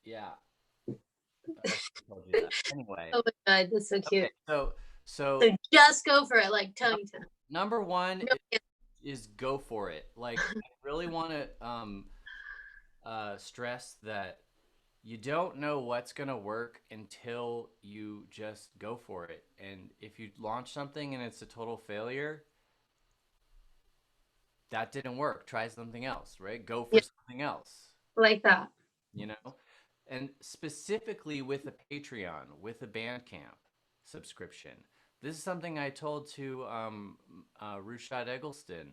Yeah, I should have told you that. Anyway, Oh my God, that's so okay, cute. so So just go for it, like tongue to number one tongue. is go for it. Like, I really want to stress that you don't know what's going to work until you just go for it. And if you launch something and it's a total failure, that didn't work. Try something else, right? Go for Yeah, something else, like that. you know? And specifically with a Patreon, with a Bandcamp subscription. This is something I told to Rushad Eggleston.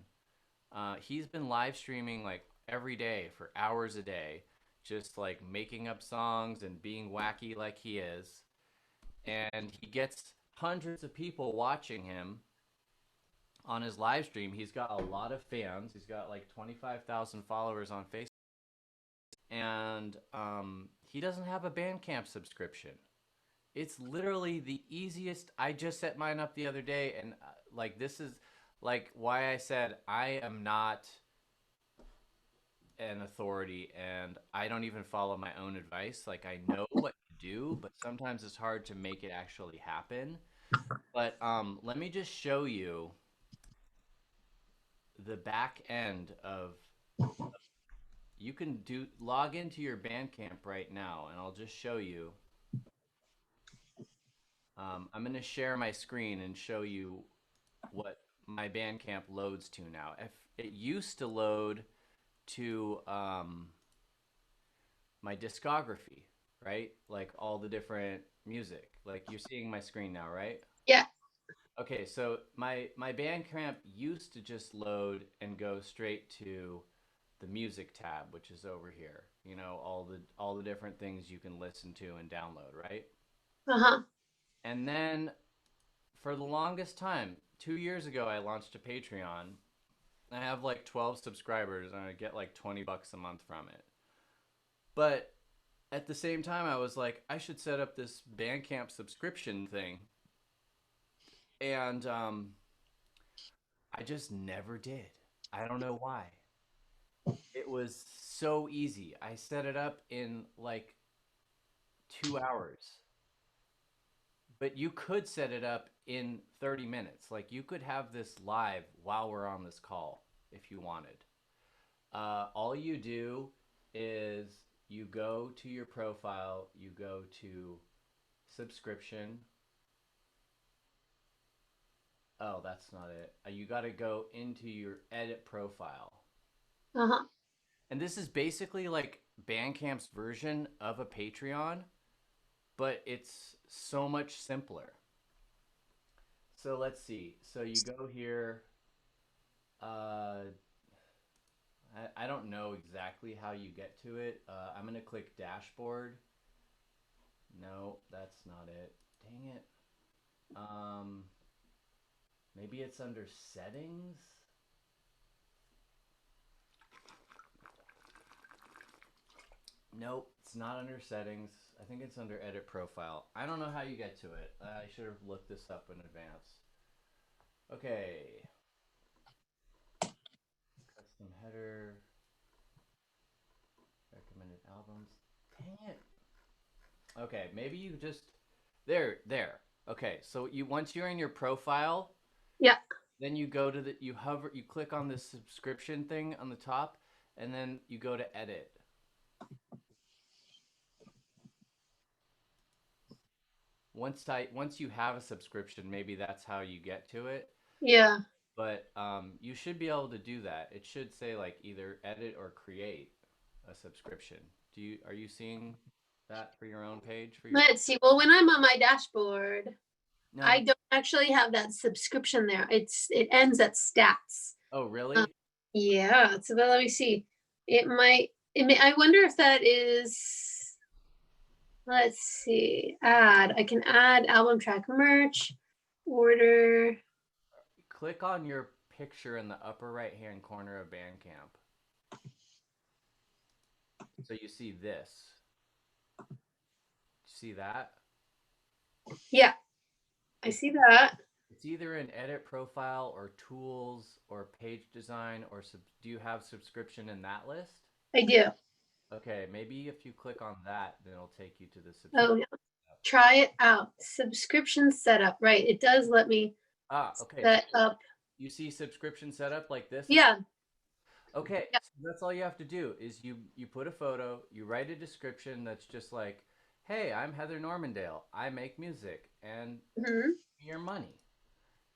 He's been live streaming like every day for hours a day, just like making up songs and being wacky like he is. And he gets hundreds of people watching him on his live stream. He's got a lot of fans. He's got like 25,000 followers on Facebook. And he doesn't have a Bandcamp subscription. It's literally the easiest. I just set mine up the other day, and like this is like why I said I am not an authority and I don't even follow my own advice. Like I know what to do, but sometimes it's hard to make it actually happen. But let me just show you the back end of you can do log into your Bandcamp right now and I'll just show you. I'm going to share my screen and show you what my Bandcamp loads to now. If it used to load to my discography, right? Like all the different music. Like you're seeing my screen now, right? Yeah. Okay, so my Bandcamp used to just load and go straight to the music tab, which is over here. You know, all the different things you can listen to and download, right? Uh-huh. And then for the longest time, 2 years ago, I launched a Patreon. I have like 12 subscribers and I get like $20 a month from it. But at the same time, I was like, I should set up this Bandcamp subscription thing. And I just never did. I don't know why. It was so easy. I set it up in like 2 hours. But you could set it up in 30 minutes. Like you could have this live while we're on this call if you wanted. All you do is you go to your profile, you go to subscription. Oh, that's not it. You got to go into your edit profile. Uh-huh. And this is basically like Bandcamp's version of a Patreon, but it's so much simpler. So let's see. So you go here. Uh, I don't know exactly how you get to it. I'm going to click dashboard. No, that's not it. Dang it. Um, maybe it's under settings. Nope, it's not under settings. I think it's under edit profile. I don't know how you get to it. I should have looked this up in advance. Okay, custom header, recommended albums. Dang it. Okay, maybe you just there. Okay, so you once you're in your profile, Yeah. then you go to the you hover you click on this subscription thing on the top, and then you go to edit. Once you have a subscription, maybe that's how you get to it. Yeah. But you should be able to do that. It should say like either edit or create a subscription. Are you seeing that for your own page for your? Let's see. Well, when I'm on my dashboard, No. I don't actually have that subscription there. It ends at stats. Oh, Um, really? yeah. So but let me see. It might. It may. I wonder if that is. Let's see. Add. I can add album track merch, order. Click on your picture in the upper right hand corner of Bandcamp. So you see this. See that? Yeah, I see that. It's either an edit profile or tools or page design or do you have subscription in that list? I do. Okay, maybe if you click on that, then it'll take you to the Oh, subscription. no. Try it out. Subscription setup. Right. It does let me Ah, okay. So set up. you see subscription setup like this? Yeah. Okay, Yeah. so that's all you have to do is you put a photo, you write a description that's just like, "Hey, I'm Heather Normandale. I make music and Hmm. your money."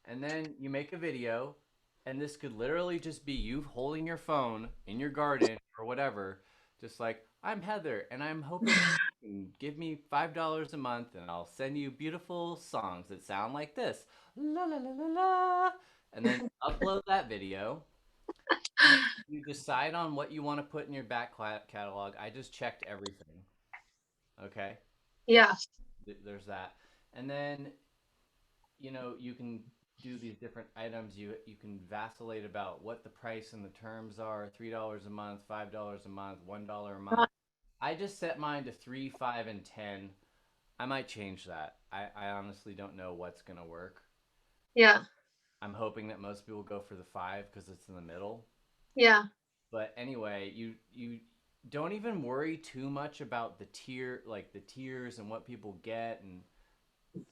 And then you make a video, and this could literally just be you holding your phone in your garden or whatever, just like, "I'm Heather, and I'm hoping you can give me $5 a month, and I'll send you beautiful songs that sound like this, la la la la la," and then upload that video. And you decide on what you want to put in your back catalog. I just checked everything. Okay, Yeah. there's that, and then you can do these different items. You can vacillate about what the price and the terms are. $3 a month, $5 a month, $1 a month. I just set mine to 3, 5, and 10. I might change that. I honestly don't know what's gonna work. Yeah. I'm hoping that most people go for the 5 because it's in the middle. Yeah. But anyway, you don't even worry too much about the tiers and what people get and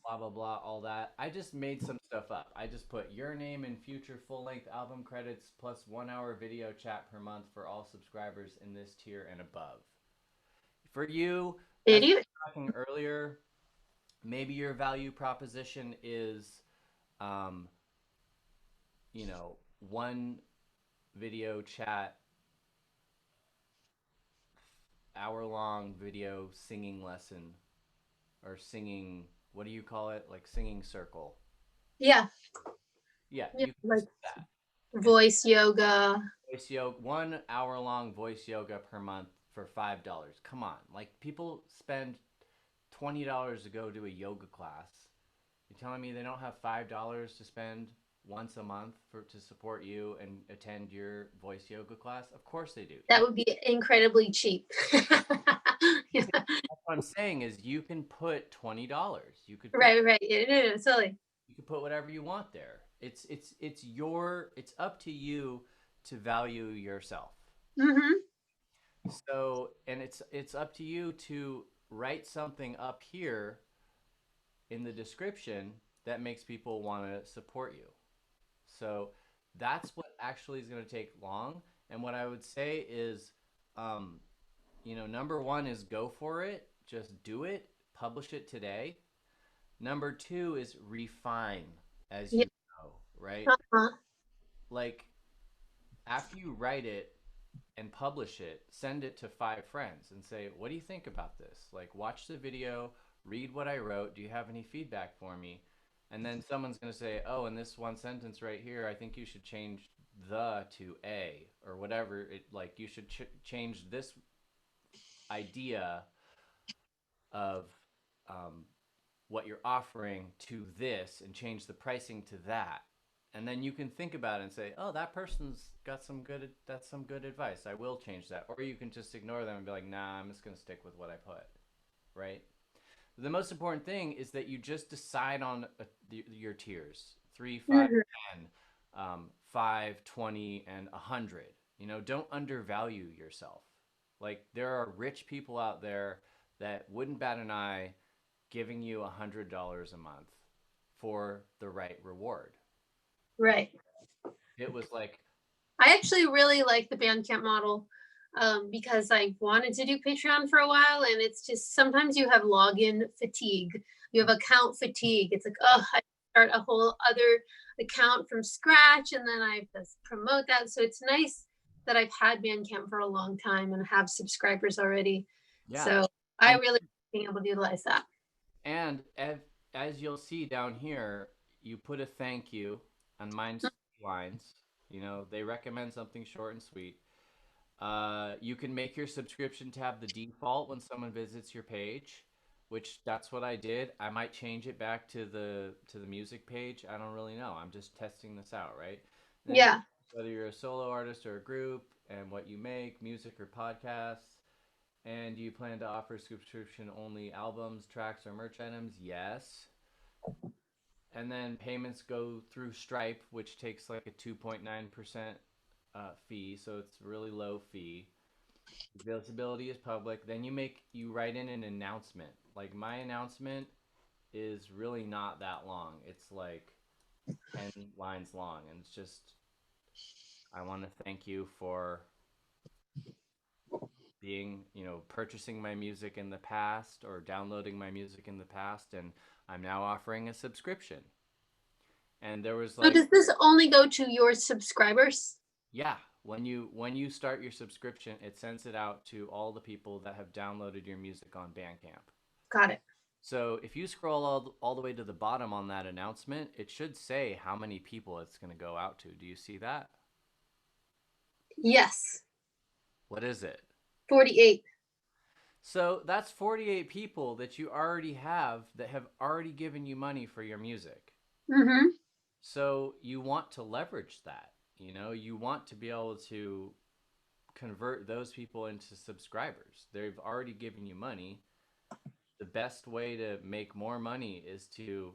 blah blah blah, all that. I just made some stuff up. I just put your name and future full-length album credits plus 1 hour video chat per month for all subscribers in this tier and above. For you, as we Idiot. were talking earlier, maybe your value proposition is, um, one video chat, hour-long video singing lesson or singing. What do you call it? Like singing circle. Yeah. Yeah, Yeah. you can Like just do that. And voice yoga. voice yoga, 1 hour long voice yoga per month for $5. Come on, like people spend $20 to go to a yoga class. You're telling me they don't have $5 to spend once a month to support you and attend your voice yoga class? Of course they do. That would be incredibly cheap. Yeah. That's what I'm saying is you can put $20. Right. Right. Yeah, no, no, silly. You can put whatever you want there. It's up to you to value yourself. Hmm. So, and it's up to you to write something up here in the description that makes people want to support you. So, that's what actually is going to take long. And what I would say is, um, number one is go for it, just do it, publish it today. Number two is refine as Yeah. you go, right? Uh-huh. Like after you write it, and publish it, send it to 5 friends and say, "What do you think about this? Like, watch the video, read what I wrote. Do you have any feedback for me?" And then someone's going to say, "Oh, in this one sentence right here, I think you should change the to a or whatever. Like, you should change this idea of um, what you're offering to this and change the pricing to that." And then you can think about it and say, "Oh, that person's got that's some good advice. I will change that." Or you can just ignore them and be like, "Nah, I'm just going to stick with what I put." Right? The most important thing is that you just decide on your tiers: 3, 5, Hmm. 10, 5, 20, and 100. Don't undervalue yourself. Like, there are rich people out there that wouldn't bat an eye giving you $100 a month for the right reward. Right. It was like, I actually really like the Bandcamp model, because I wanted to do Patreon for a while, and it's just sometimes you have login fatigue, you have account fatigue. It's like, oh, I start a whole other account from scratch, and then I have to promote that. So it's nice that I've had Bandcamp for a long time and have subscribers already. yeah. So I And really like being able to utilize that. and as you'll see down here, you put a thank you on mine's 3 lines. They recommend something short and sweet. You can make your subscription tab the default when someone visits your page, which that's what I did. I might change it back to the music page. I don't really know. I'm just testing this out, right? And then Yeah. whether you're a solo artist or a group and what you make, music or podcasts, and do you plan to offer subscription only albums, tracks, or merch items? Yes. And then payments go through Stripe, which takes like a 2.9% fee, so it's a really low fee. Visibility is public. Then you write in an announcement. Like my announcement is really not that long. It's like 10 lines long, and it's just I want to thank you for being, purchasing my music in the past or downloading my music in the past, and I'm now offering a subscription. And there was So like, does this only go to your subscribers? yeah, when you start your subscription, it sends it out to all the people that have downloaded your music on Bandcamp. Got it. So if you scroll all the way to the bottom on that announcement, it should say how many people it's going to go out to. Do you see that? Yes. What is it? 48. So that's 48 people that you already have that have already given you money for your music. Mm-hmm. So you want to leverage that. You want to be able to convert those people into subscribers. They've already given you money. The best way to make more money is to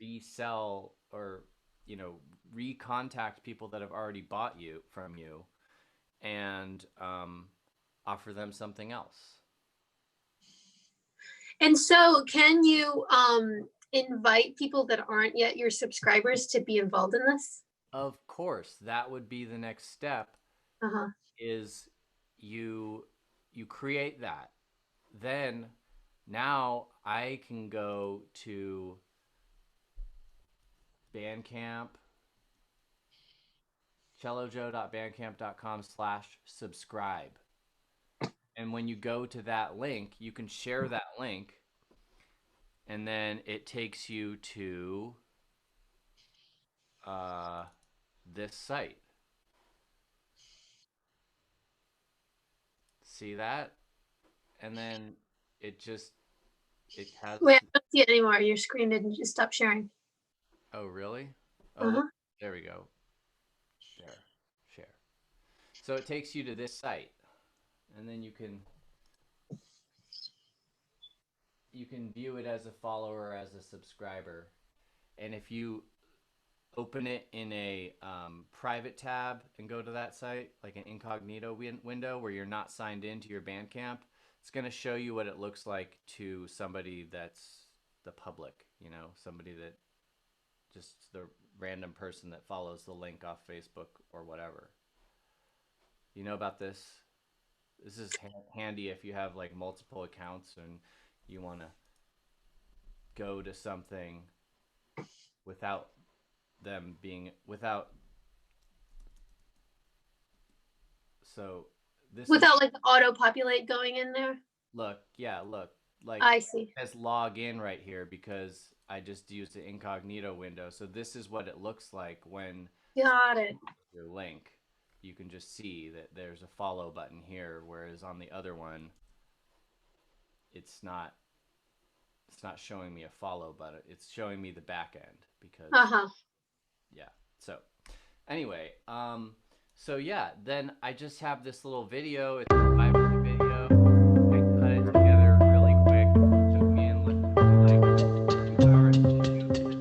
resell or, recontact people that have already bought you from you and offer them something else. And so can you invite people that aren't yet your subscribers to be involved in this? Of course, that would be the next step. Uh-huh. Is you create that. Then now I can go to Bandcamp, cellojoe.bandcamp.com/subscribe. And when you go to that link, you can share that link, and then it takes you to this site. See that? And then it has. Wait, I don't see it anymore. Your screen didn't just stop sharing. Oh, really? Oh, Uh-huh. look, there we go. There, share. So it takes you to this site, and then you can view it as a follower or as a subscriber. And if you open it in a private tab and go to that site, like an incognito window where you're not signed into your Bandcamp, it's going to show you what it looks like to somebody that's the public, somebody that just the random person that follows the link off Facebook or whatever. You know about this? This is handy if you have like multiple accounts and you want to go to something without them being so this Without like the auto populate going in there. Look, like I see. it says log in right here because I just used the incognito window. So this is what it looks like when Got it. your link. You can just see that there's a follow button here, whereas on the other one, it's not showing me a follow button. It's showing me the back end because yeah. So anyway, so yeah, then I just have this little video. It's a 5-minute video. I cut it together really quick. It took me in like 2 hours to shoot this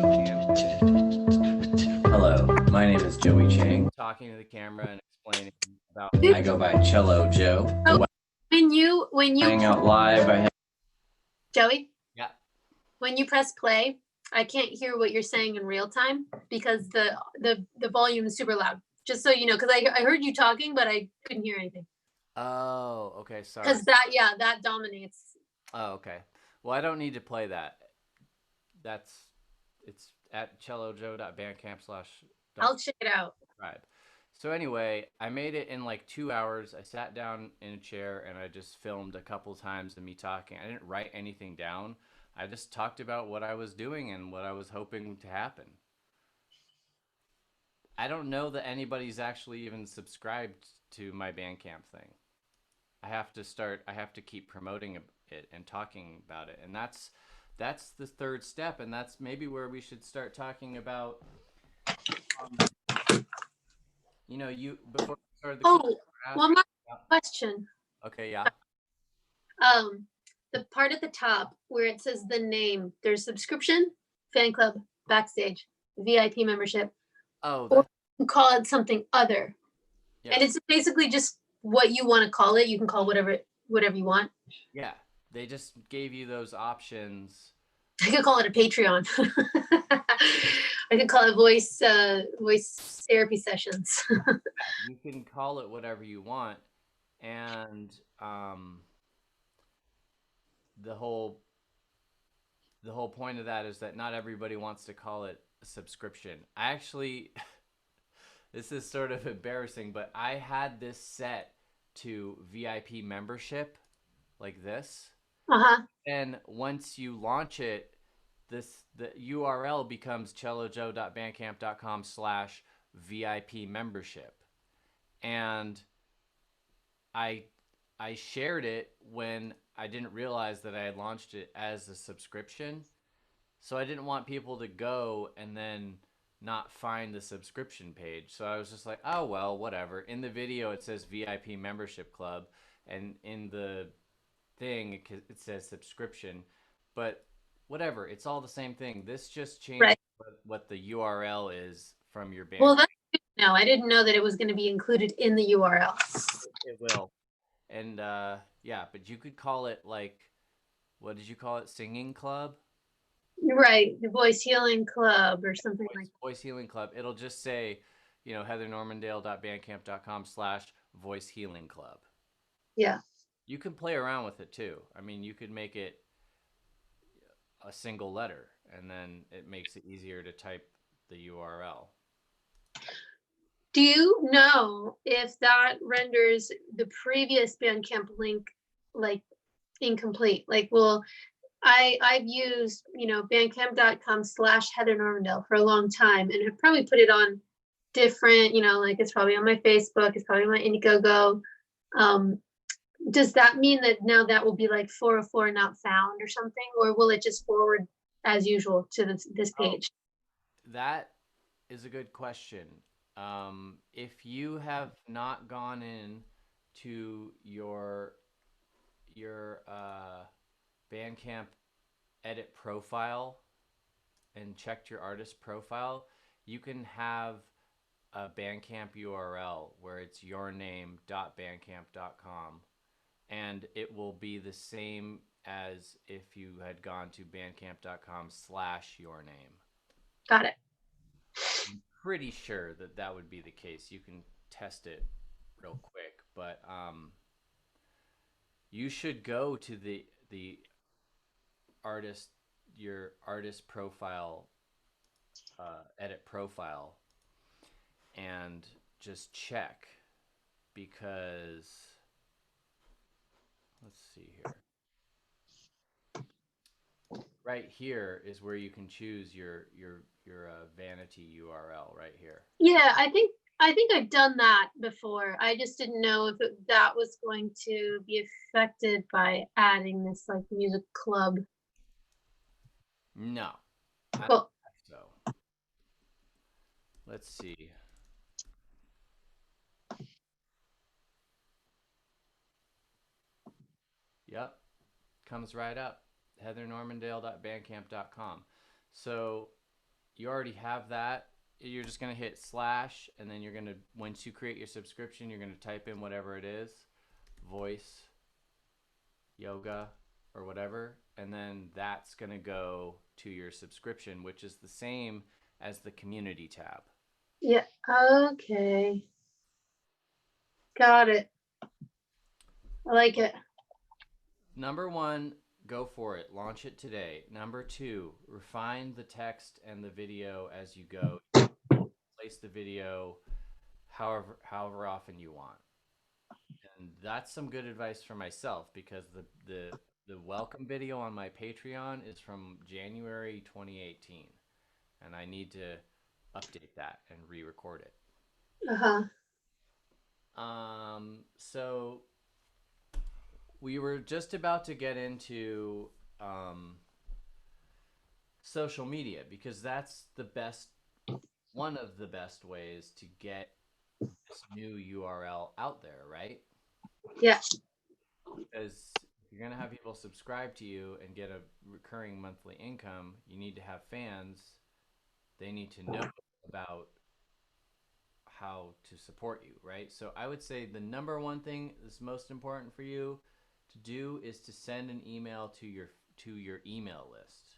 video and edit. Hello, my name is Joey Chang. Talking to the camera and explaining about. I go by Cello Joe. Oh, when you Hang out live. I have Joey? Yeah. When you press play, I can't hear what you're saying in real time because the volume is super loud. Just so you know, because I heard you talking, but I couldn't hear anything. Oh, okay, sorry. Because that dominates. Oh, okay. Well, I don't need to play that. It's at cellojoe.bandcamp/ I'll check it out. subscribe. So anyway, I made it in like 2 hours. I sat down in a chair and I just filmed a couple times of me talking. I didn't write anything down. I just talked about what I was doing and what I was hoping to happen. I don't know that anybody's actually even subscribed to my Bandcamp thing. I have to keep promoting it and talking about it. And that's the third step. And that's maybe where we should start talking about, before we started the one more question. Okay, yeah. The part at the top where it says the name, there's subscription, fan club, backstage, VIP membership. Oh, or you can call it something other. Yeah. And it's basically just what you want to call it. You can call whatever you want. Yeah, they just gave you those options. I could call it a Patreon. I could call it voice therapy sessions. You can call it whatever you want, and the whole point of that is that not everybody wants to call it a subscription. I actually, this is sort of embarrassing, but I had this set to VIP membership like this. Uh-huh. And once you launch it, the URL becomes cellojoe.bandcamp.com/VIP membership. And I shared it when I didn't realize that I had launched it as a subscription. So I didn't want people to go and then not find the subscription page. So I was just like, oh, well, whatever. In the video, it says VIP membership club. And in the thing, it says subscription. But whatever, it's all the same thing. This just changed Right. what the URL is from your band. Well, that's good to know. I didn't know that it was going to be included in the URL. It will. And yeah, but you could call it like, what did you call it? Singing club? Right, the Voice Healing Club or something like that. Voice Healing Club. It'll just say, heathernormandale.bandcamp.com/voice healing club. Yeah. You can play around with it too. I mean, you could make it a single letter, and then it makes it easier to type the URL. Do you know if that renders the previous Bandcamp link like incomplete? Like, well, I've used, bandcamp.com/Heather Normandale for a long time, and have probably put it on different, like it's probably on my Facebook, it's probably on my Indiegogo. Does that mean that now that will be like 404 not found or something, or will it just forward as usual to this page? That is a good question. If you have not gone in to your Bandcamp edit profile and checked your artist profile, you can have a Bandcamp URL where it's yourname.bandcamp.com, and it will be the same as if you had gone to bandcamp.com/yourname. Got it. I'm pretty sure that would be the case. You can test it real quick, but you should go to the your artist profile, edit profile, and just check, because let's see here. Right here is where you can choose your vanity URL right here. Yeah, I think I've done that before. I just didn't know if that was going to be affected by adding this like music club. No. I Cool. don't think so. Let's see. Yep. Comes right up. heathernormandale.bandcamp.com. So you already have that. You're just going to hit / and then you're going to, once you create your subscription, you're going to type in whatever it is, voice, yoga, or whatever, and then that's going to go to your subscription, which is the same as the community tab. Yeah. Okay. Got it. I like it. Number 1, go for it. Launch it today. Number 2, refine the text and the video as you go. Place the video however often you want. And that's some good advice for myself, because the welcome video on my Patreon is from January 2018, and I need to update that and re-record it. So we were just about to get into social media, because that's one of the best ways to get this new URL out there, right? Yeah. Because if you're going to have people subscribe to you and get a recurring monthly income, you need to have fans. They need to know about how to support you, right? So I would say the number one thing that's most important for you to do is to send an email to your email list.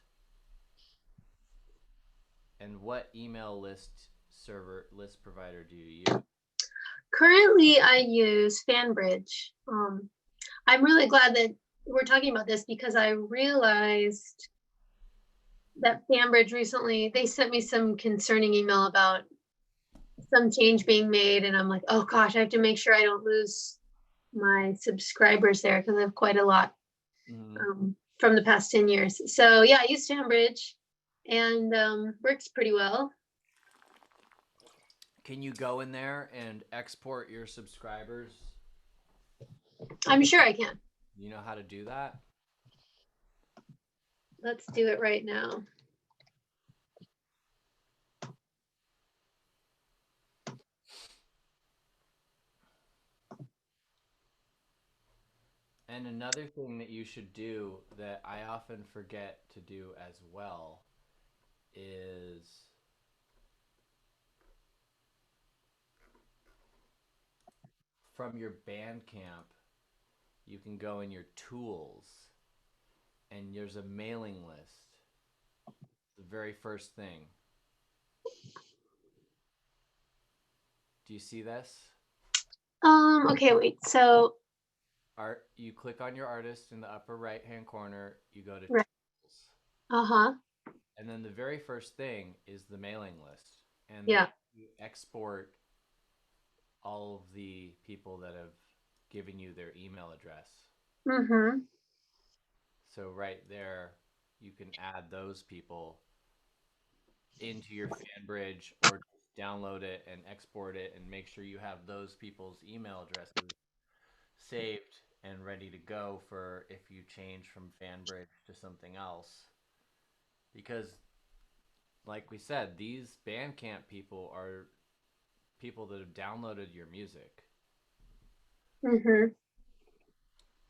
And what email list provider do you use? Currently, I use FanBridge. I'm really glad that we're talking about this because I realized that FanBridge recently, they sent me some concerning email about some change being made, and I'm like, oh gosh, I have to make sure I don't lose my subscribers there because I have quite a lot from the past 10 years. So yeah, I use FanBridge and works pretty well. Can you go in there and export your subscribers? I'm sure I can. You know how to do that? Let's do it right now. And another thing that you should do that I often forget to do as well is from your Bandcamp, you can go in your tools and there's a mailing list. The very first thing. Do you see this? Okay, wait. So You click on your artist in the upper right hand corner, you go to right. tools. Uh-huh. And then the very first thing is the mailing list. And yeah, you export all of the people that have given you their email address. Mm-hmm. So right there, you can add those people into your FanBridge or download it and export it and make sure you have those people's email addresses saved and ready to go for if you change from FanBridge to something else. Because, like we said, these Bandcamp people are people that have downloaded your music. Mm-hmm.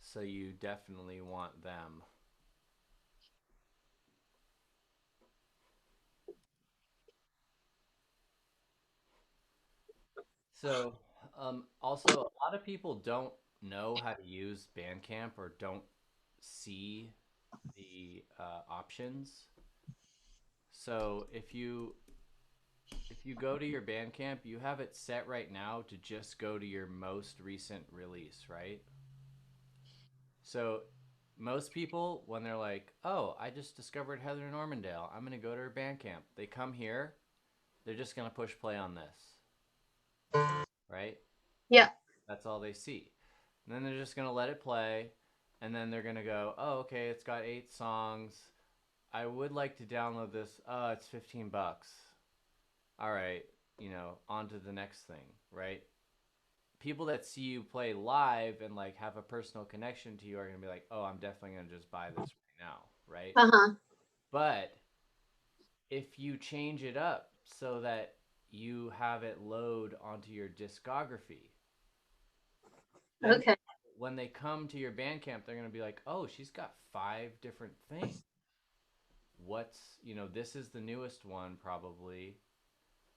So you definitely want them. So, also, a lot of people don't know how to use Bandcamp or don't see the options. So if you go to your Bandcamp, you have it set right now to just go to your most recent release, right? So most people, when they're like, "Oh, I just discovered Heather Normandale. I'm gonna go to her Bandcamp." They come here, they're just gonna push play on this, right? Yeah. That's all they see. And then they're just gonna let it play, and then they're gonna go, "Oh, okay, it's got 8 songs. I would like to download this. Oh, it's $15. All right, on to the next thing, right?" People that see you play live and like have a personal connection to you are gonna be like, "Oh, I'm definitely gonna just buy this right now," right? Uh-huh. But if you change it up so that you have it load onto your discography, then Okay. when they come to your Bandcamp, they're gonna be like, "Oh, she's got 5 different things. This is the newest one probably,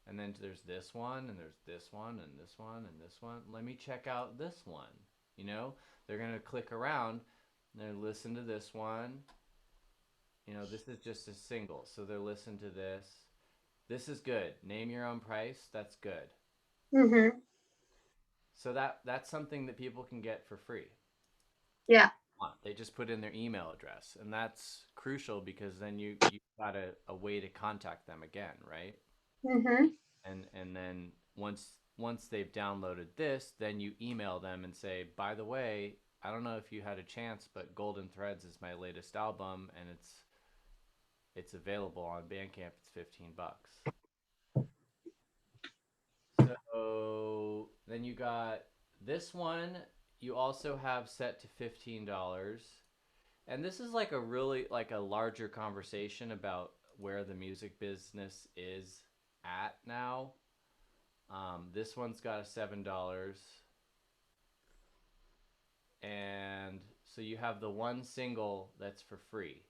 and then there's this one, and there's this one, and this one, and this one. Let me check out this one." They're gonna click around, and they're listen to this one. This is just a single, so they're listen to this. This is good. Name your own price. That's good. Mm-hmm. So that's something that people can get for free. Yeah. They just put in their email address, and that's crucial because then you got a way to contact them again, right? Mm-hmm. And then once they've downloaded this, then you email them and say, "By the way, I don't know if you had a chance, but Golden Threads is my latest album, and it's available on Bandcamp. It's $15." So then you got this one. You also have set to $15. And this is like a really like a larger conversation about where the music business is at now. This one's got a $7. And so you have the one single that's for free.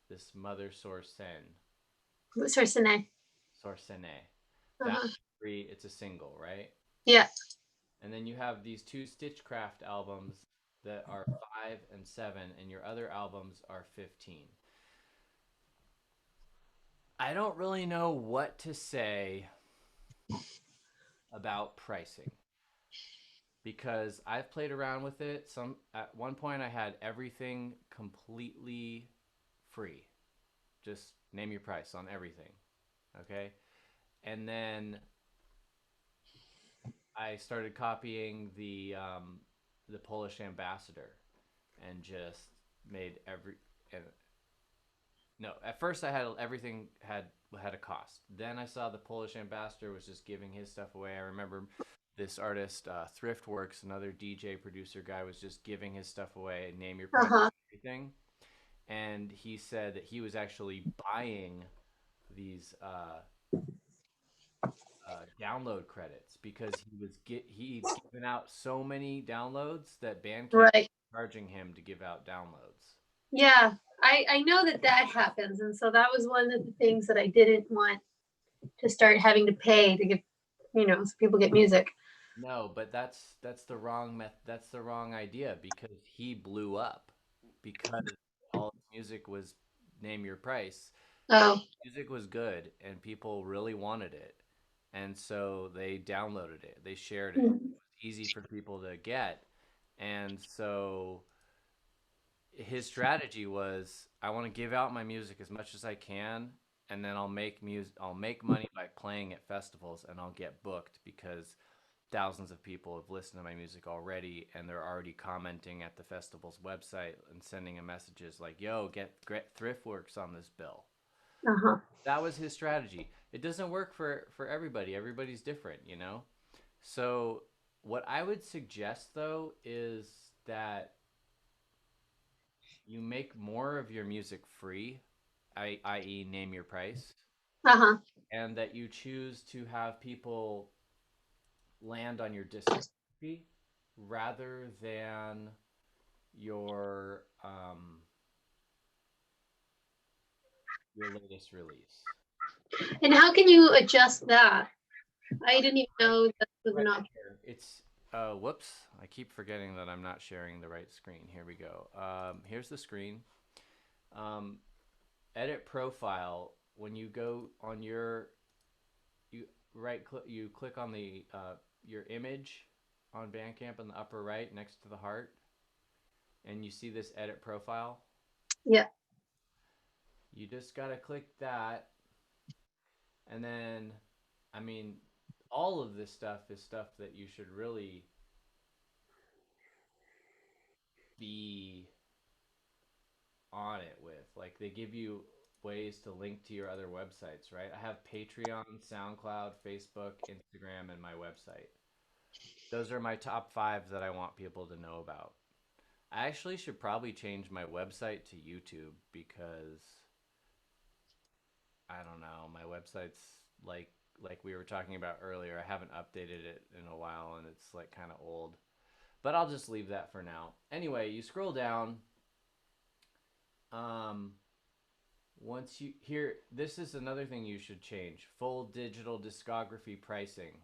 This Mother Sorcene. Sorcene. Sorcene. That Uh-huh. free. It's a single, right? Yeah. And then you have these two Stitchcraft albums that are 5 and 7, and your other albums are 15. I don't really know what to say about pricing because I've played around with it. Some at one point I had everything completely free. Just name your price on everything, okay? And then I started copying the Polish ambassador and just made every and no, at first I had everything had a cost. Then I saw the Polish ambassador was just giving his stuff away. I remember this artist, Thriftworks, another DJ producer guy, was just giving his stuff away. Name your price, Uh-huh. everything. And he said that he was actually buying these download credits because he'd given out so many downloads that Bandcamp was Right. charging him to give out downloads. Yeah. I know that happens. And so that was one of the things that I didn't want to start having to pay to get, so people get music. No, but that's the that's the wrong idea because he blew up because all his music was name your price. Oh. Music was good and people really wanted it. And so they downloaded it. They shared it. It Mhm. was easy for people to get. And so his strategy was I want to give out my music as much as I can and then I'll make money by playing at festivals and I'll get booked because thousands of people have listened to my music already and they're already commenting at the festival's website and sending them messages like, yo, get Thriftworks on this bill. Uh-huh. That was his strategy. It doesn't work for everybody. Everybody's different, you know? So what I would suggest though is that you make more of your music free, i.e. name your price, Uh-huh. and that you choose to have people land on your discography rather than your your latest release. And how can you adjust that? I didn't even know that was Right an option. here. It's whoops, I keep forgetting that I'm not sharing the right screen. Here we go. Here's the screen. Um, edit profile. When you go on you you click on the your image on Bandcamp in the upper right next to the heart, and you see this edit profile. Yeah. You just gotta click that, and then, I mean, all of this stuff is stuff that you should really be on it with. Like they give you ways to link to your other websites, right? I have Patreon, SoundCloud, Facebook, Instagram, and my website. Those are my top 5 that I want people to know about. I actually should probably change my website to YouTube because I don't know, my website's like we were talking about earlier. I haven't updated it in a while and it's like kind of old. But I'll just leave that for now. Anyway, you scroll down. Um, Once you here, this is another thing you should change. Full digital discography pricing.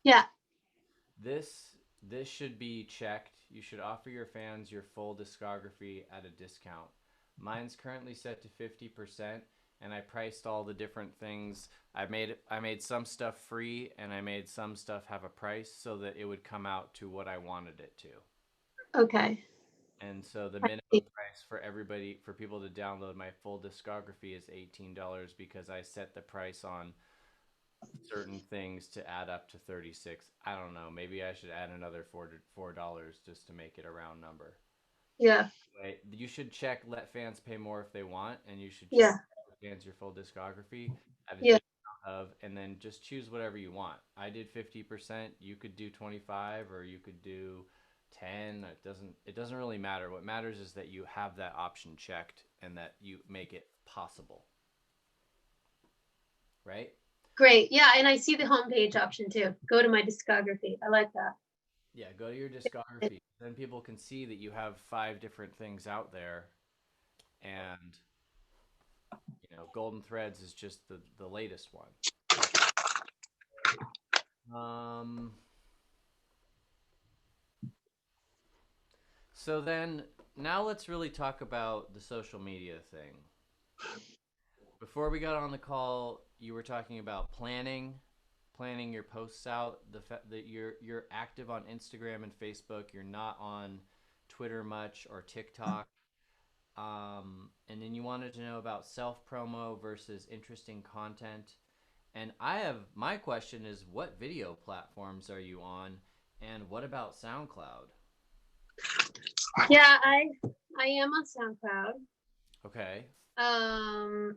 Yeah. This should be checked. You should offer your fans your full discography at a discount. Mine's currently set to 50% and I priced all the different things. I made some stuff free and I made some stuff have a price so that it would come out to what I wanted it to. Okay. And so the minimum price for everybody, for people to download my full discography is $18 because I set the price on certain things to add up to 36. I don't know. Maybe I should add another $4 just to make it a round number. Yeah. Right. You should check let fans pay more if they want, and you should check Yeah. fans your full discography at a Yeah. discount of, and then just choose whatever you want. I did 50%. You could do 25, or you could do 10. It doesn't really matter. What matters is that you have that option checked and that you make it possible. Right? Great. Yeah. And I see the homepage option too. Go to my discography. I like that. Yeah, go to your discography. Then people can see that you have 5 different things out there, and Golden Threads is just the latest one. Um, so then now let's really talk about the social media thing. Before we got on the call, you were talking about planning your posts out. The fact that you're active on Instagram and Facebook, you're not on Twitter much or TikTok. And then you wanted to know about self promo versus interesting content. And my question is, what video platforms are you on, and what about SoundCloud? Yeah, I am on SoundCloud. Okay. Um,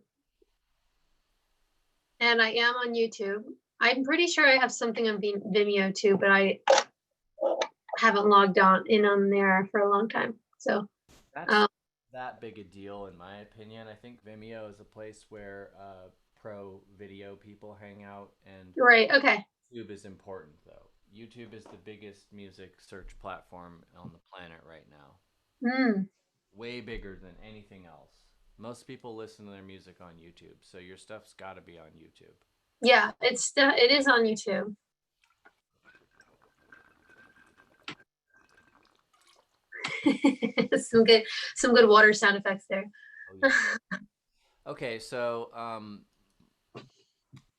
and I am on YouTube. I'm pretty sure I have something on Vimeo too, but I haven't logged on in on there for a long time. So, That's um, that big a deal in my opinion. I think Vimeo is a place where pro video people hang out, and right. Okay. YouTube is important though. YouTube is the biggest music search platform on the planet right now. Mm, Way bigger than anything else. Most people listen to their music on YouTube, so your stuff's got to be on YouTube. yeah, it is on YouTube. some good water sound effects there. Oh, yeah. Okay, so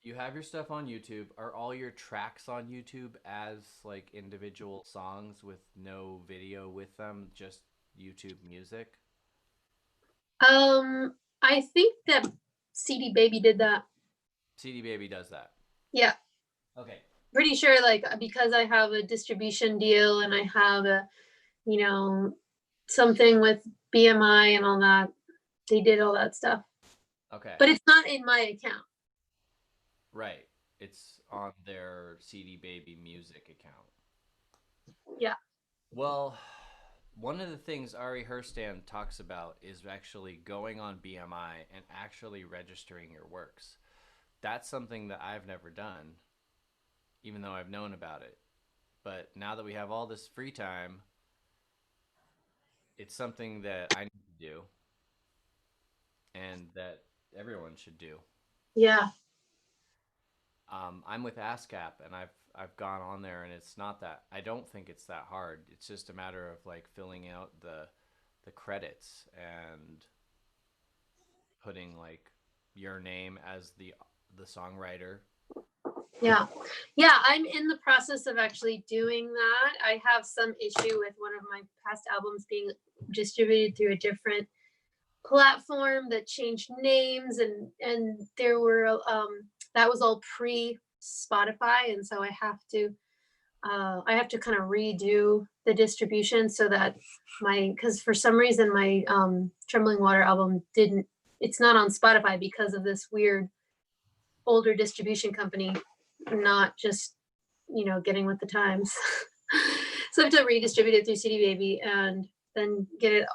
you have your stuff on YouTube. Are all your tracks on YouTube as like individual songs with no video with them, just YouTube music? I think that CD Baby did that. CD Baby does that. Yeah, Okay. pretty sure. Like because I have a distribution deal and I have a, you know, something with BMI and all that. They did all that stuff, Okay. but it's not in my account. Right. It's on their CD Baby music account. Yeah. Well, one of the things Ari Herstand talks about is actually going on BMI and actually registering your works. That's something that I've never done, even though I've known about it. But now that we have all this free time, it's something that I need to do and that everyone should do. Yeah. I'm with ASCAP, and I've gone on there, and it's not that. I don't think it's that hard. It's just a matter of like filling out the credits and putting like your name as the songwriter. Yeah. Yeah. I'm in the process of actually doing that. I have some issue with one of my past albums being distributed through a different platform that changed names and there were that was all pre Spotify, and so I have to kind of redo the distribution so that because for some reason my Trembling Water album didn't it's not on Spotify because of this weird older distribution company not just getting with the times. So I have to redistribute it through CD Baby and then get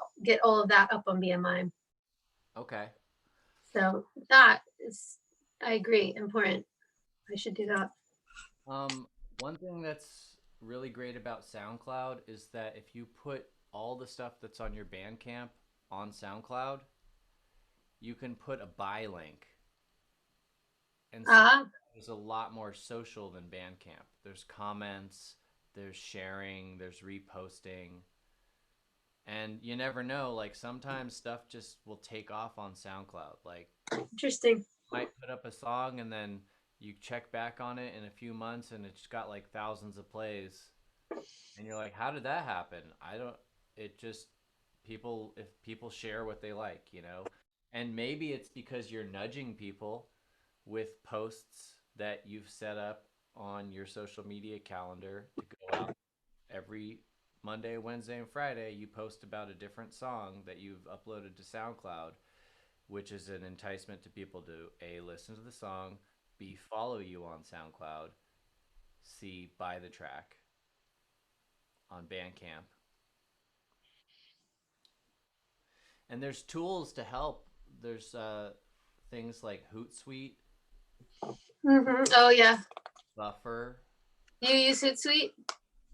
all of that up on BMI. Okay. So that is, I agree, important. I should do that. One thing that's really great about SoundCloud is that if you put all the stuff that's on your Bandcamp on SoundCloud, you can put a buy link. And SoundCloud is a lot more social than Bandcamp. There's comments, there's sharing, there's reposting. And you never know, like sometimes stuff just will take off on SoundCloud. Like interesting. might put up a song and then you check back on it in a few months and it's got like thousands of plays. And you're like, how did that happen? I don't it just if people share what they like, you know. And maybe it's because you're nudging people with posts that you've set up on your social media calendar to go out every Monday, Wednesday, and Friday. You post about a different song that you've uploaded to SoundCloud, which is an enticement to people to A, listen to the song, B, follow you on SoundCloud, C, buy the track on Bandcamp. And there's tools to help. There's things like Hootsuite. Oh yeah. Buffer. Do you use Hootsuite?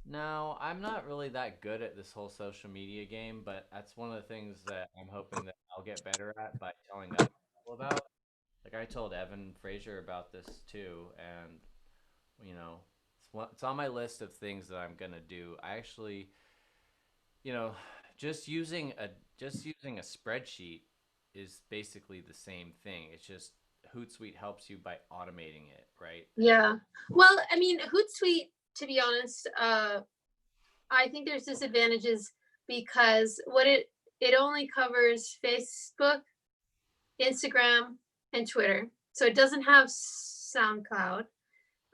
No, I'm not really that good at this whole social media game, but that's one of the things that I'm hoping that I'll get better at by telling other people about. Like I told Evan Frazier about this too, and You know, it's on my list of things that I'm gonna do. I actually, you know, just using a just using a spreadsheet is basically the same thing. It's just Hootsuite helps you by automating it, right? Yeah. Well, I mean, Hootsuite, to be honest, I think there's disadvantages because it only covers Facebook, Instagram, and Twitter. So it doesn't have SoundCloud.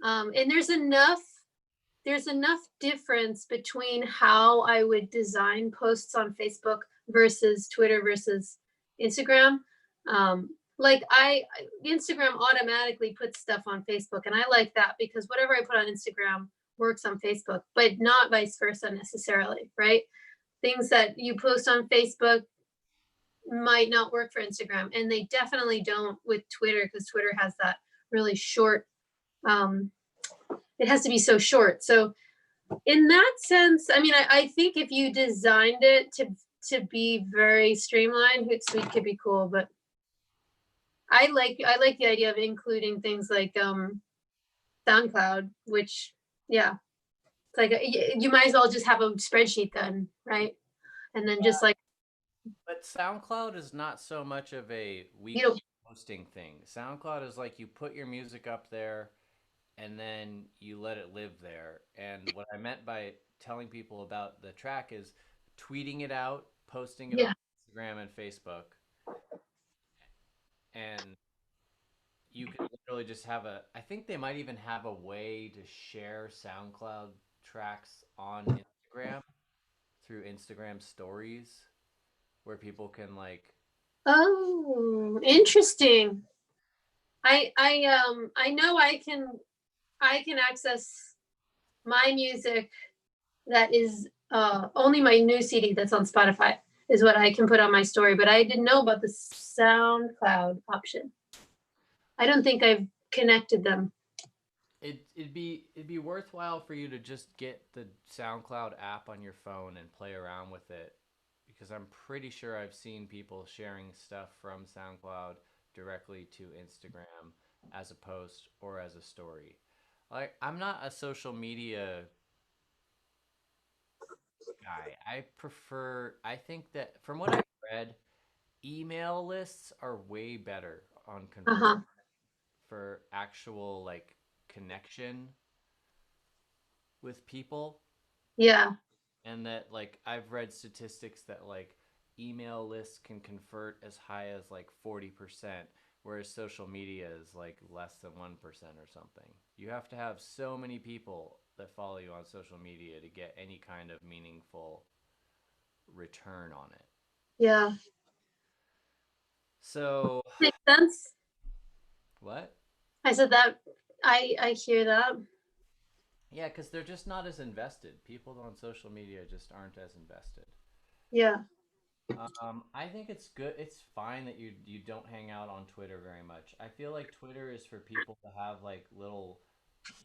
And there's enough difference between how I would design posts on Facebook versus Twitter versus Instagram. Like Instagram automatically puts stuff on Facebook, and I like that because whatever I put on Instagram works on Facebook, but not vice versa necessarily, right? Things that you post on Facebook might not work for Instagram, and they definitely don't with Twitter because Twitter has that really short. Um, it has to be so short. So in that sense, I mean, I think if you designed it to be very streamlined, Hootsuite could be cool. But I like the idea of including things like SoundCloud, which yeah, it's like you might as well just have a spreadsheet then, right? And then just like But SoundCloud is not so much of a you weekly know, posting thing. SoundCloud is like you put your music up there and then you let it live there. And what I meant by telling people about the track is tweeting it out, posting it on yeah. Instagram and Facebook, and you could literally just have a I think they might even have a way to share SoundCloud tracks on Instagram through Instagram stories where people can like Oh, interesting. I know I can access my music that is only my new CD that's on Spotify is what I can put on my story, but I didn't know about the SoundCloud option. I don't think I've connected them. it'd be worthwhile for you to just get the SoundCloud app on your phone and play around with it because I'm pretty sure I've seen people sharing stuff from SoundCloud directly to Instagram as a post or as a story. Like I'm not a social media guy. I think that from what I've read, email lists are way better on conversion Uh-huh. for actual like connection with people, Yeah. and that like I've read statistics that like email lists can convert as high as like 40%, whereas social media is like less than 1% or something. You have to have so many people that follow you on social media to get any kind of meaningful return on it. Yeah. So, Makes sense. what? I said that I hear that. Yeah, because they're just not as invested. People on social media just aren't as invested. Yeah. I think it's good. It's fine that you don't hang out on Twitter very much. I feel like Twitter is for people to have like little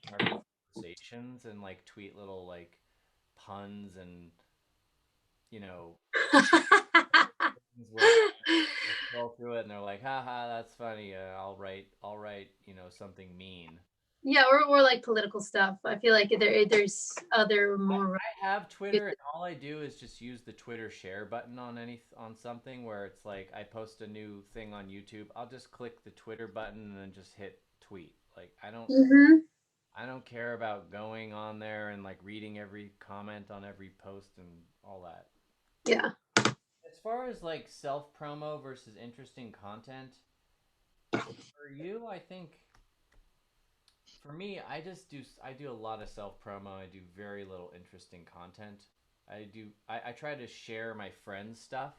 snarky conversations and like tweet little like puns and you know things where they scroll through it and they're like, haha, that's funny. I'll write, something mean. Yeah, or like political stuff. I feel like there's other more I have Twitter, and all I do is just use the Twitter share button on something where it's like I post a new thing on YouTube. I'll just click the Twitter button and then just hit tweet. Like hmm I don't care about going on there and like reading every comment on every post and all that. Yeah. As far as like self promo versus interesting content, for you, I think for me, I do a lot of self promo. I do very little interesting content. I try to share my friends' stuff.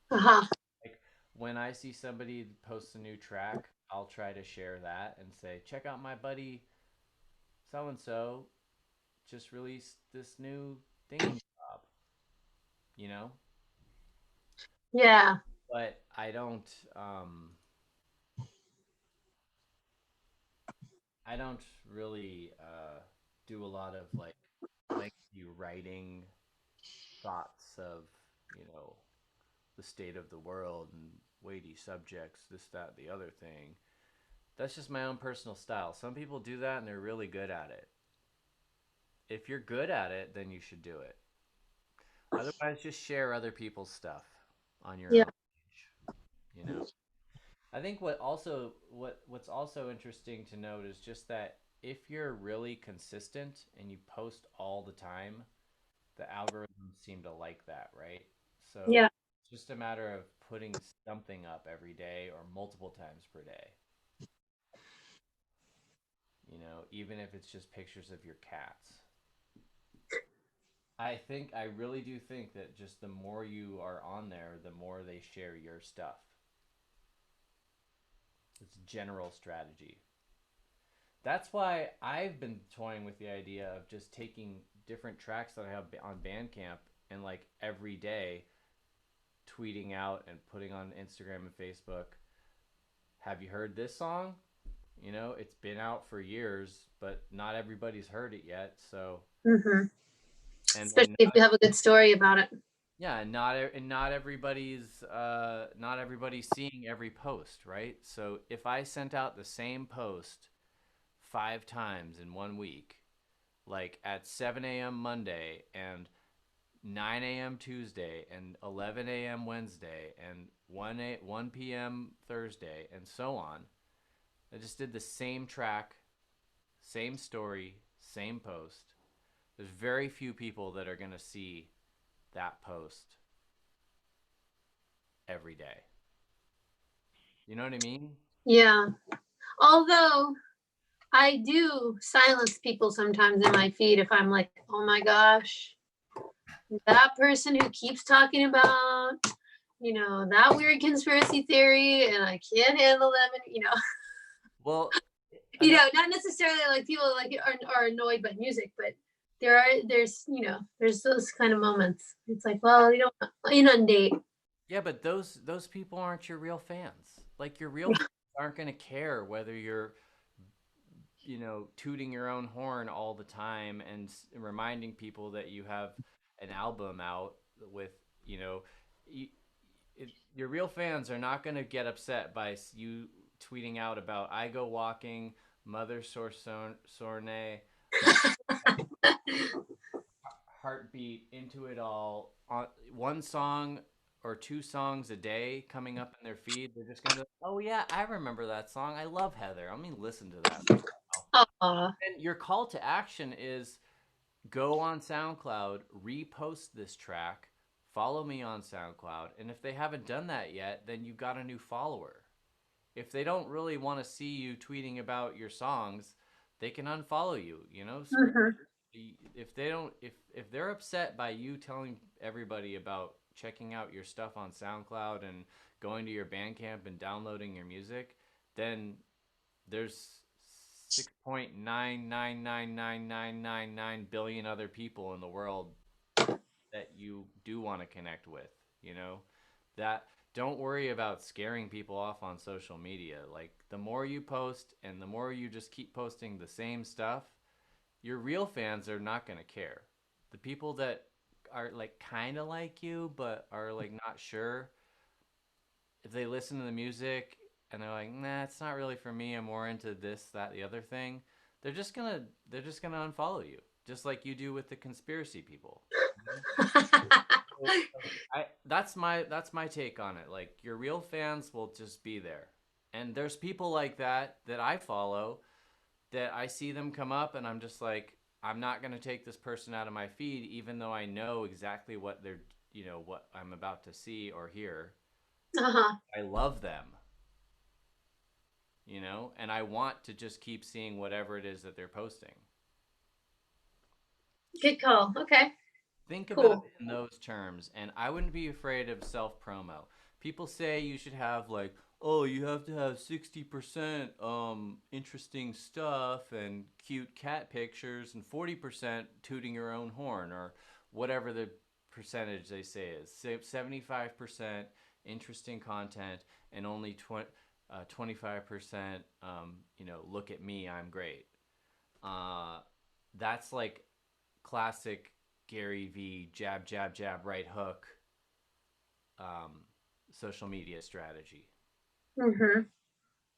Uh-huh. Like when I see somebody post a new track, I'll try to share that and say, check out my buddy so and so just released this new thingy job, you know? Yeah. But I don't really do a lot of like lengthy writing thoughts of, you know, the state of the world and weighty subjects, this, that, the other thing. That's just my own personal style. Some people do that and they're really good at it. If you're good at it, then you should do it. Otherwise, just share other people's stuff on your Yeah. own page. You know. I think what's also interesting to note is just that if you're really consistent and you post all the time, the algorithms seem to like that, right? So Yeah. it's just a matter of putting something up every day or multiple times per day. Even if it's just pictures of your cats. I really do think that just the more you are on there, the more they share your stuff. It's general strategy. That's why I've been toying with the idea of just taking different tracks that I have on Bandcamp and like every day tweeting out and putting on Instagram and Facebook, have you heard this song? It's been out for years, but not everybody's heard it yet. So, Hmm. and Especially if you have a good story about it. yeah, and not everybody's seeing every post, right? So if I sent out the same post 5 times in one week, like at 7 a.m. Monday and 9 a.m. Tuesday and 11 a.m. Wednesday and 1 p.m. Thursday and so on. I just did the same track, same story, same post. There's very few people that are going to see that post every day. You know what I mean? Yeah. Although I do silence people sometimes in my feed if I'm like, oh my gosh, that person who keeps talking about, that weird conspiracy theory and I can't handle them. And, Well, another, not necessarily like people like are annoyed by music, but there's those kind of moments. It's like, well, you don't inundate. yeah, but those people aren't your real fans. Like your real fans aren't going to care whether you're tooting your own horn all the time and reminding people that you have an album out with, you know, you, your real fans are not going to get upset by you tweeting out about I go walking, Mother Sorne, Heartbeat, Into It All, on one song or two songs a day coming up in their feed. They're just going to, oh yeah, I remember that song. I love Heather. Let me listen to that right now. Aw. And your call to action is go on SoundCloud, repost this track, follow me on SoundCloud, and if they haven't done that yet, then you've got a new follower. If they don't really want to see you tweeting about your songs, they can unfollow you, Mhm. if they don't if they're upset by you telling everybody about checking out your stuff on SoundCloud and going to your Bandcamp and downloading your music, then there's 6.9999999 billion other people in the world that you do want to connect with, you know? That don't worry about scaring people off on social media. Like the more you post and the more you just keep posting the same stuff, your real fans are not going to care. The people that are like kind of like you but are like not sure, if they listen to the music and they're like, nah, it's not really for me. I'm more into this, that, the other thing. They're just gonna unfollow you, just like you do with the conspiracy people. So, that's my take on it. Like your real fans will just be there, and there's people like that I follow that I see them come up, and I'm just like, I'm not gonna take this person out of my feed, even though I know exactly what I'm about to see or hear. Uh-huh. I love them, and I want to just keep seeing whatever it is that they're posting. Good call. Okay. Think about Cool. it in those terms, and I wouldn't be afraid of self promo. People say you should have like, oh, you have to have 60% interesting stuff and cute cat pictures and 40% tooting your own horn or whatever the percentage they say is. 75% interesting content and only 25% look at me, I'm great. Uh, that's like classic Gary V jab jab jab right hook um, social media strategy. Hmm.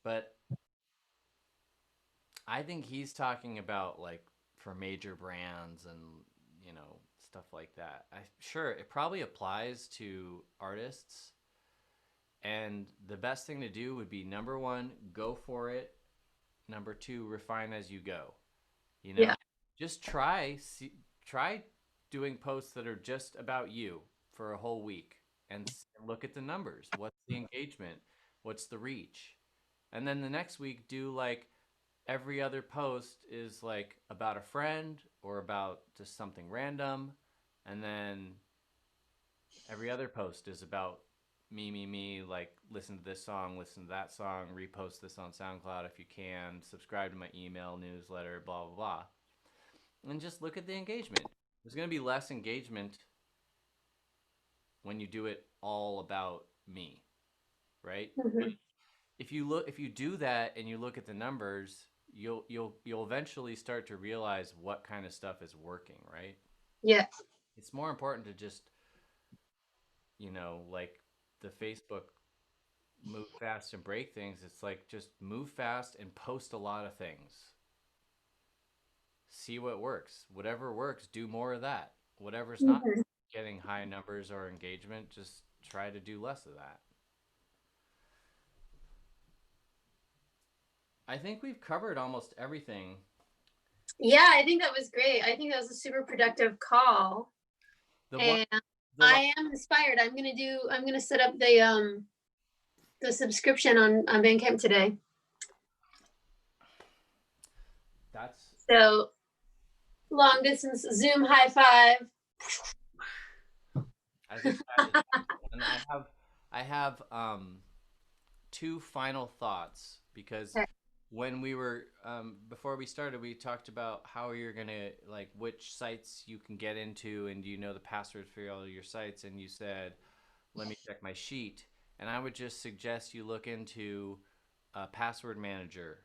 But I think he's talking about like for major brands and stuff like that. I sure it probably applies to artists, and the best thing to do would be number one, go for it. Number two, refine as you go. You know, Yeah. just try doing posts that are just about you for a whole week and look at the numbers. What's the engagement? What's the reach? And then the next week, do like every other post is like about a friend or about just something random. And then every other post is about me, like listen to this song, listen to that song, repost this on SoundCloud if you can, subscribe to my email newsletter, blah, blah, blah. And just look at the engagement. There's going to be less engagement when you do it all about me, right? Hmm. If you do that and you look at the numbers, you'll eventually start to realize what kind of stuff is working, right? Yeah. It's more important to just, like the Facebook move fast and break things. It's like just move fast and post a lot of things. See what works. Whatever works, do more of that. Whatever's not Hmm. getting high numbers or engagement, just try to do less of that. I think we've covered almost everything. Yeah, I think that was great. I think that was a super productive call. The one, And the I am inspired. I'm gonna set up the subscription on Bandcamp today. that's So long distance Zoom high five. I think that is wonderful. And I have two final thoughts because Okay. when we were before we started, we talked about how you're gonna like which sites you can get into and you know the passwords for all your sites, and you said, "Let me check my sheet." And I would just suggest you look into a password manager,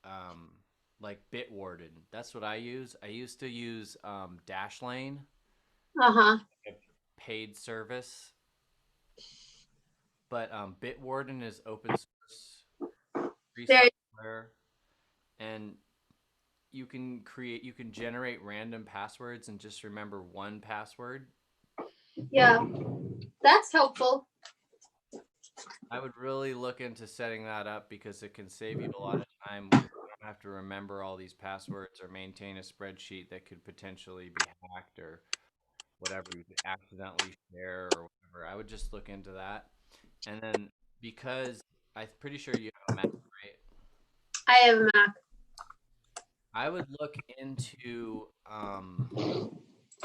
um, like Bitwarden. That's what I use. I used to use Dashlane, Uh-huh. a paid service, but Bitwarden is open source, free Very, software, and you can generate random passwords and just remember one password. yeah. That's helpful. I would really look into setting that up because it can save you a lot of time because you don't have to remember all these passwords or maintain a spreadsheet that could potentially be hacked or whatever you could accidentally share or whatever. I would just look into that. And then because I'm pretty sure you have a Mac, right? I have a Mac. I would look into